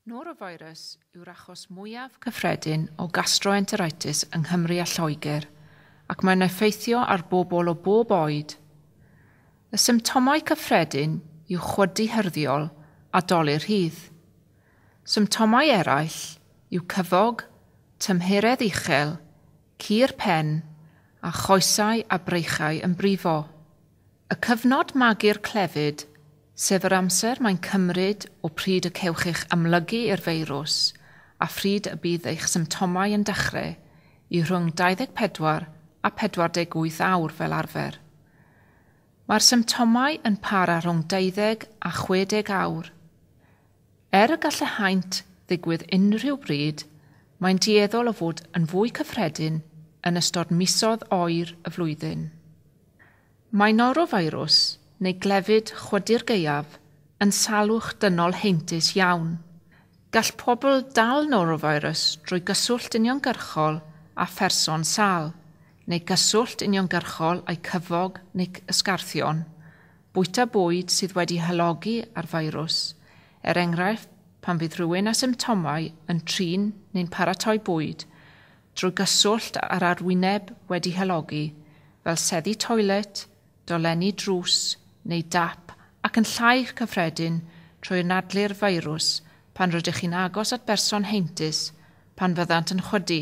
Norovirus yw'r achos mwyaf cyffredin o gastro-enteritis yng Nghymru a Lloegr, ac mae'n effeithio ar bobl o bob oed. Y symptomau cyffredin yw chwydu hyrddiol a dolur rhydd. Symptomau eraill yw cyfog, tymheredd uchel, cur pen a choesau a breichau yn brifo. Y cyfnod magu'r clefyd, sef yr amser mae'n cymryd o pryd y cewch eich amlygu i'r feirws a phryd y bydd eich symptomau yn dechrau i rhwng 24 a 48 awr fel arfer. Mae'r symptomau yn para rhwng 12 a 60 awr. Er y gall y haint ddigwydd unrhyw bryd, mae'n dueddol o fod yn fwy cyffredin yn ystod misoedd oer y flwyddyn. Mae norovirus neu glefyd chwydu'r gaeaf yn salwch dynol heintus iawn. Gall pobl dal norovirus drwy gyswllt uniongyrchol a pherson sal, neu gyswllt uniongyrchol a'u cyfog neu ysgarthion, bwyta bwyd sydd wedi hylogi ar feirws, enghraifft pan fydd rhywun â symptomau yn trin neu'n paratoi bwyd, drwy gyswllt ar arwyneb wedi hylogi, fel seddi toilet, dolenni drws neu dap ac yn llai cyffredin trwy anadlu'r feirws pan rydych chi'n agos at berson heintus pan fyddant yn chwydu.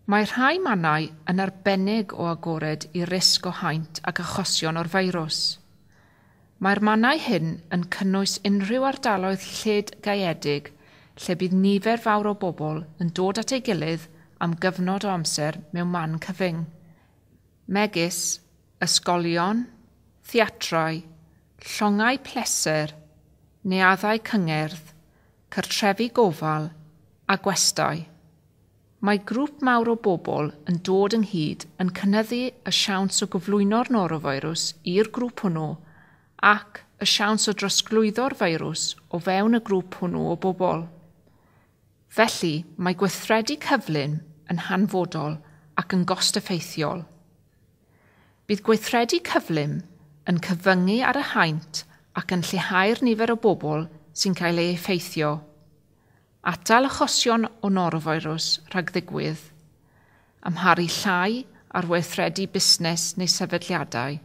Mae rhai mannau yn arbennig o agored i risg o haint ac achosion o'r feirws. Mae'r mannau hyn yn cynnwys unrhyw ardaloedd lled gaeedig lle bydd nifer fawr o bobl yn dod at ei gilydd am gyfnod o amser mewn man cyfyng. Megis, ysgolion, theatrau, llongau pleser, neuaddau cyngerdd, cartrefi gofal a gwestai. Mae grŵp mawr o bobl yn dod ynghyd yn cynyddu y siawns o gyflwyno'r norovirus i'r grŵp hwnnw ac y siawns o drosglwyddo'r feirws o fewn y grŵp hwnnw o bobl. Felly, mae gweithredu cyflym yn hanfodol ac yn gost-effeithiol. Bydd gweithredu cyflym yn cyfyngu ar y haint ac yn lleihau'r nifer o bobl sy'n cael ei effeithio. Atal achosion o norovirus rhag ddigwydd, amharu llai ar weithredu busnes neu sefydliadau,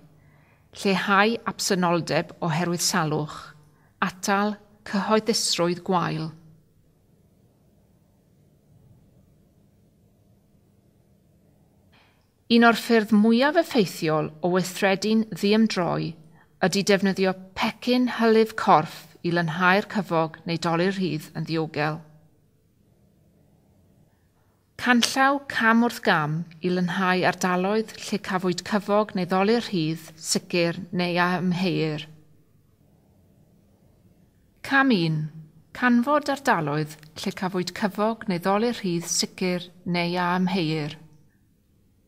lleihau absynoldeb oherwydd salwch, atal cyhoeddusrwydd gwael. Un o'r ffyrdd mwyaf effeithiol o weithredu'n ddiymdroi ydy defnyddio pecyn hylif corff i lynhau'r cyfog neu dolur rhydd yn ddiogel. Canllaw cam wrth gam i lynhau ardaloedd lle cafwyd cyfog neu dolur rhydd sicr neu amheuir. Cam 1. Canfod ardaloedd lle cafwyd cyfog neu dolur rhydd sicr neu amheuir.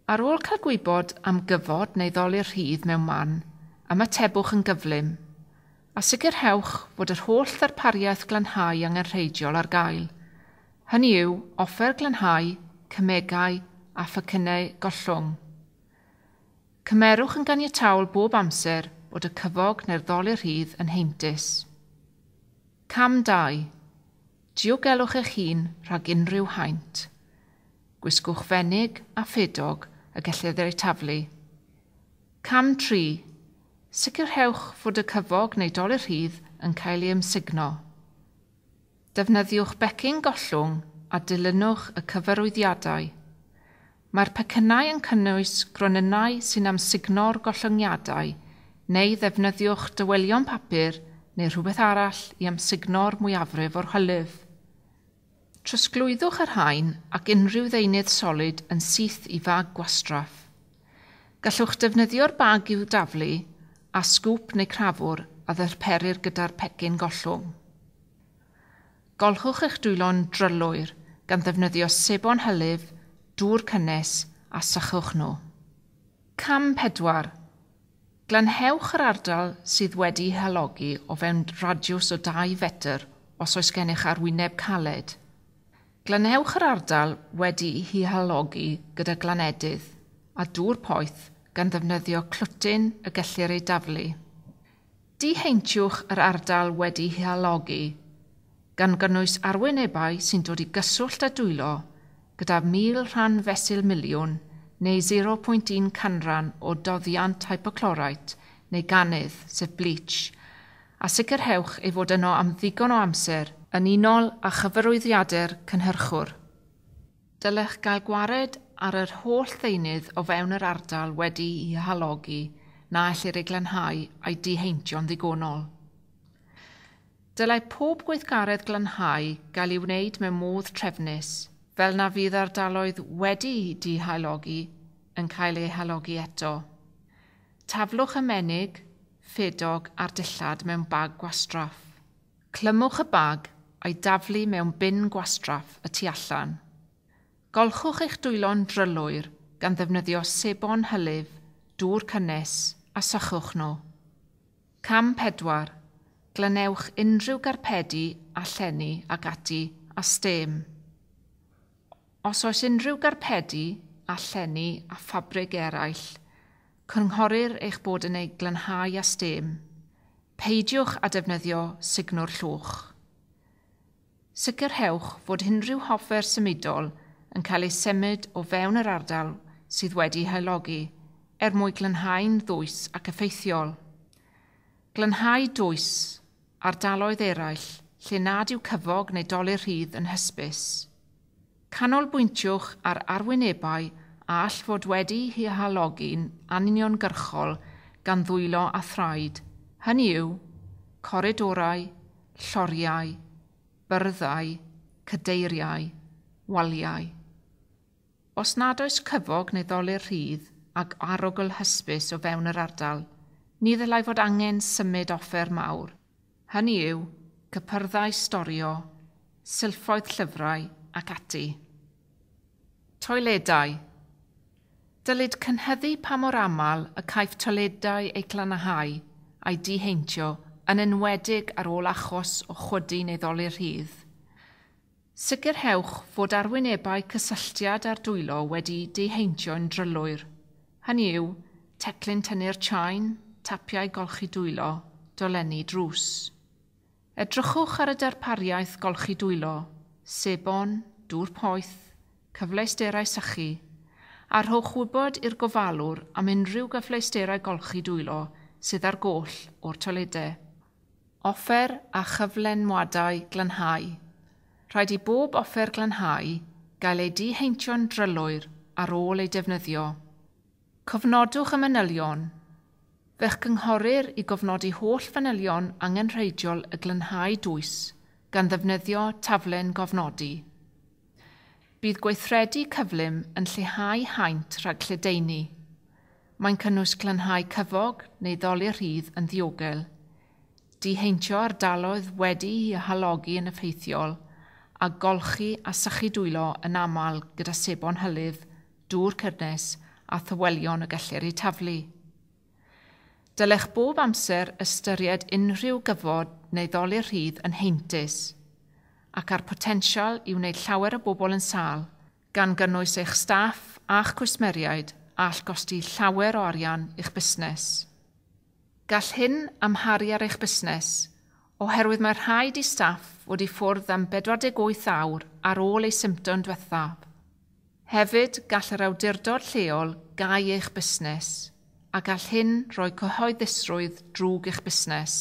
Ar ôl cael gwybod am gyfod neu dolur rhydd mewn man, ymatebwch yn gyflym, a sicrhewch fod yr holl ddarpariaeth glanhau angenrheidiol ar gael. Hynny yw, offer glanhau, cymegau a phecynnau gollwng. Cymerwch yn ganiataol bob amser bod y cyfog neu'r dolur rhydd yn heintus. Cam 2. Diogelwch eich hun rhag unrhyw haint. Gwisgwch fenig a ffedog y gellir ei taflu. Cam 3. Sicrhewch fod y cyfog neu dolur rhydd yn cael ei ymsugno. Defnyddiwch becyn gollwng a dilynwch y cyfarwyddiadau. Mae'r pecynnau yn cynnwys gronynau sy'n amsugno'r gollyngiadau neu ddefnyddiwch dywelion papur neu rhywbeth arall i amsugno'r mwyafrif o'r hylif. Trosglwyddwch yr haen ac unrhyw ddeunydd solid yn syth i fag gwastraff. Gallwch defnyddio'r bag i'w daflu a sgwp neu crafwr a ddarperir gyda'r pecyn gollwng. Golchwch eich dwylo'n drylwyr gan ddefnyddio sebon hylif, dŵr cynnes a sychwch nhw. Cam 4. Glanhewch yr ardal sydd wedi hylogi o fewn radiws o 2 fetr os oes gennych arwyneb caled. Glanhewch yr ardal wedi ei hylogi gyda glanedydd a dŵr poeth gan ddefnyddio clwtyn y gellir ei daflu. Diheintiwch yr ardal wedi hylogi gan gynnwys arwynebau sy'n dod i gyswllt â dwylo gyda 1000 rhan fesul miliwn neu 0.1 canran o doddiant hypochlorite neu ganydd, sef bleach, a sicrhewch ei fod yno am ddigon o amser yn unol â chyfarwyddiadau'r cynhyrchwr. Dylech gael gwared ar yr holl ddeunydd o fewn yr ardal wedi i halogi na ellir ei glanhau a'i diheintio'n ddigonol. Dylai pob gweithgaredd glanhau gael ei wneud mewn modd trefnus, fel na fydd ardaloedd wedi dihalogi yn cael ei halogi eto. Taflwch y menig, ffedog a'r dillad mewn bag gwastraff. Clymwch y bag a'i daflu mewn bin gwastraff y tu allan. Golchwch eich dwylo'n drylwyr gan ddefnyddio sebon hylif, dŵr cynnes a sychwch nhw. Cam 4. Glynewch unrhyw garpedi a llenni ac ati a stem. Os oes unrhyw garpedi a llenni a ffabrig eraill, cynghorir eich bod yn ei glanhau a stem. Peidiwch a defnyddio signwr llwch. Sicrhewch fod unrhyw hoffer symudol yn cael ei symud o fewn yr ardal sydd wedi halogi mwyn glanhau'n ddwys ac effeithiol. Glanhau dwys ardaloedd eraill lle nad yw cyfog neu dolur rhydd yn hysbys. Canolbwyntiwch ar arwynebau a all fod wedi hi halogi'n anuniongyrchol gan ddwylo a thraed. Hynny yw, coridorau, lloriau, byrddau, cadeiriau, waliau. Os nad oes cyfog neu dolur rhydd ac arogl hysbys o fewn yr ardal, ni ddylai fod angen symud offer mawr. Hynny yw, cypyrddau storio, silffoedd llyfrau ac ati. Toiledau. Dylid cynhyddu pa mor aml y caiff toiledau eu glanhau a'i diheintio yn enwedig ar ôl achos o chwydu neu dolur rhydd. Sicrhewch fod arwynebau cysylltiad ar dwylo wedi diheintio yn drylwyr. Hynny yw, teclyn tynnu'r chain, tapiau golchi dwylo, dolenni drws. Edrychwch ar y darpariaeth golchi dwylo, sebon, dŵr poeth, cyfleusterau sychu, a rhowch wybod i'r gofalwr am unrhyw gyfleusterau golchi dwylo sydd ar goll o'r toiledau. Offer a chyflenwadau glanhau. Rhaid i bob offer glanhau gael ei diheintio'n drylwyr ar ôl ei defnyddio. Cofnodwch y manylion. Fe'ch cynghorir i gofnodi holl fanylion angenrheidiol y glanhau dwys gan ddefnyddio taflen gofnodi. Bydd gweithredu cyflym yn lleihau haint rhag lledaenu. Mae'n cynnwys glanhau cyfog neu dolur rhydd yn ddiogel, diheintio ardaloedd wedi i halogi yn effeithiol, a golchi a sychu dwylo yn aml gyda sebon hylif, dŵr cynnes a thywelion y gellir eu taflu. Dylech bob amser ystyried unrhyw gyfod neu dolur rhydd yn heintus, ac ar potensial i wneud llawer o bobl yn sâl, gan gynnwys eich staff a'ch cwsmeriaid a all gosti llawer o arian i'ch busnes. Gall hyn amharu ar eich busnes, oherwydd mae rhaid i staff wedi ffwrdd am 48 awr ar ôl ei symptom diwethaf. Hefyd gall yr awdurdod lleol gau eich busnes, a gall hyn roi cyhoeddusrwydd drwg eich busnes.